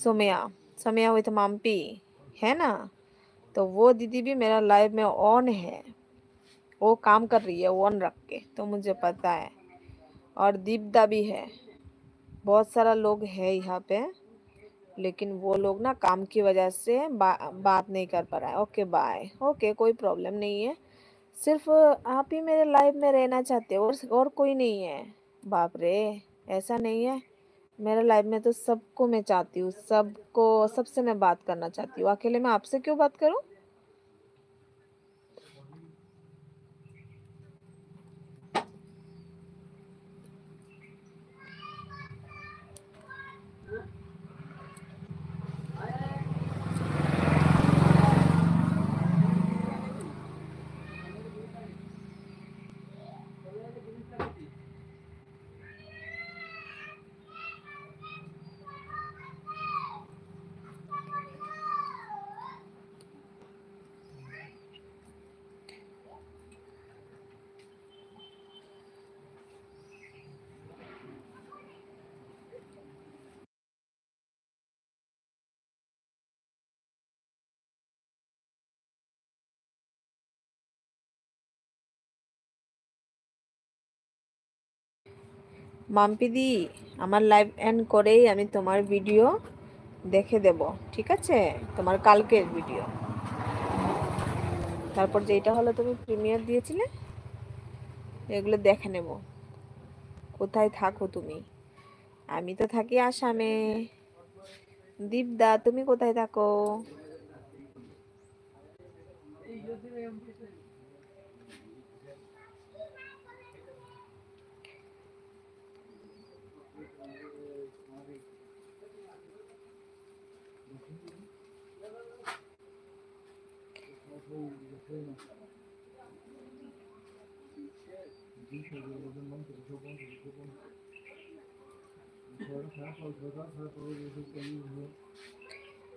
Saumya, Saumya with Mampi है ना, तो वो दीदी भी मेरा लाइव में ऑन है, वो काम कर रही है ऑन रख के, तो मुझे पता है। और दीपदा भी है, बहुत सारा लोग है यहाँ पे, लेकिन वो लोग ना काम की वजह से बात नहीं कर पा रहा है। ओके बाय, ओके कोई प्रॉब्लम नहीं है, सिर्फ आप ही मेरे लाइफ में रहना चाहते हो और कोई नहीं है। बाप रे, ऐसा नहीं है, मेरे लाइफ में तो सबको मैं चाहती हूँ, सबको, सबसे मैं बात करना चाहती हूँ, अकेले मैं आपसे क्यों बात करूँ। মাম্পিদি, আমার লাইভ এন্ড করেই আমি তোমার ভিডিও দেখে দেব, ঠিক আছে, তোমার কালকের ভিডিও। তারপর যেটা হলো তুমি প্রিমিয়ার দিয়েছিলে, এগুলো দেখে নেব। কোথায় থাকো তুমি? আমি তো থাকি আসামে। দীপদা, তুমি কোথায় থাকো?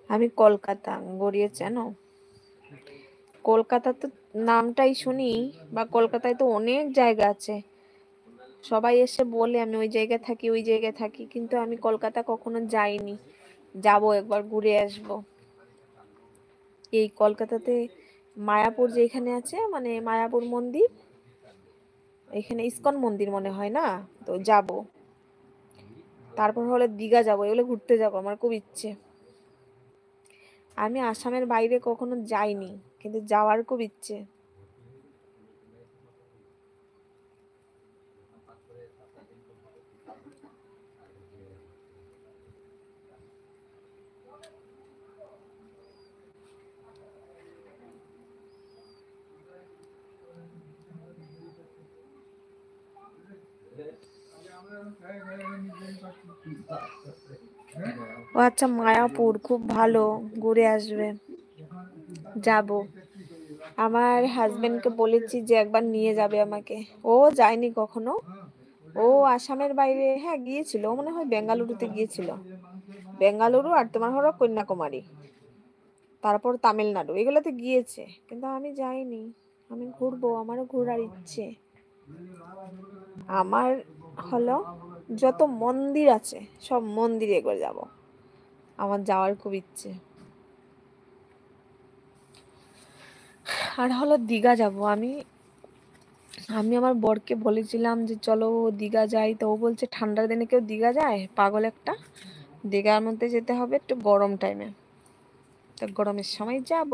আমি কলকাতা, গড়িয়ে চেনো? কলকাতা তো নামটাই শুনি, বা কলকাতায় তো অনেক জায়গা আছে, সবাই এসে বলে আমি ওই জায়গায় থাকি ওই জায়গায় থাকি, কিন্তু আমি কলকাতা কখনো যাইনি, যাব একবার ঘুরে আসব। এই কলকাতাতে মায়াপুর যেখানে আছে, মানে মায়াপুর মন্দির, এখানে ইসকন মন্দির মনে হয় না, তো যাব। তারপর হলে দীঘা যাব, এগুলো ঘুরতে যাব, আমার খুব ইচ্ছে। আমি আসামের বাইরে কখনো যাইনি, কিন্তু যাওয়ার খুব ইচ্ছে। ও আচ্ছা, মায়াপুর খুব ভালো, ঘুরে আসবে, যাব। আমার হাজবেন্ডকে বলেছি যে একবার নিয়ে যাবে আমাকে, ও যায়নি কখনো, ও আসামের বাইরে হ্যাঁ গিয়েছিল, ও মনে হয় বেঙ্গালুরুতে গিয়েছিল, বেঙ্গালুরু আর তোমার হলো কন্যাকুমারী, তারপর তামিলনাড়ু, এগুলোতে গিয়েছে, কিন্তু আমি যাইনি। আমি ঘুরবো, আমারও ঘোরার ইচ্ছে। আমার হলো যত মন্দির আছে সব মন্দিরে করে যাব, আমার যাওয়ার খুব ইচ্ছে। আর হলো দীঘা যাব আমি। আমি আমার বরকে বলেছিলাম যে চলো দীঘা যাই, তো ও বলছে ঠান্ডার দিনে কেউ দীঘা যায়, পাগল একটা, দীঘার মধ্যে যেতে হবে একটু গরম টাইমে, তো গরমের সময় যাব।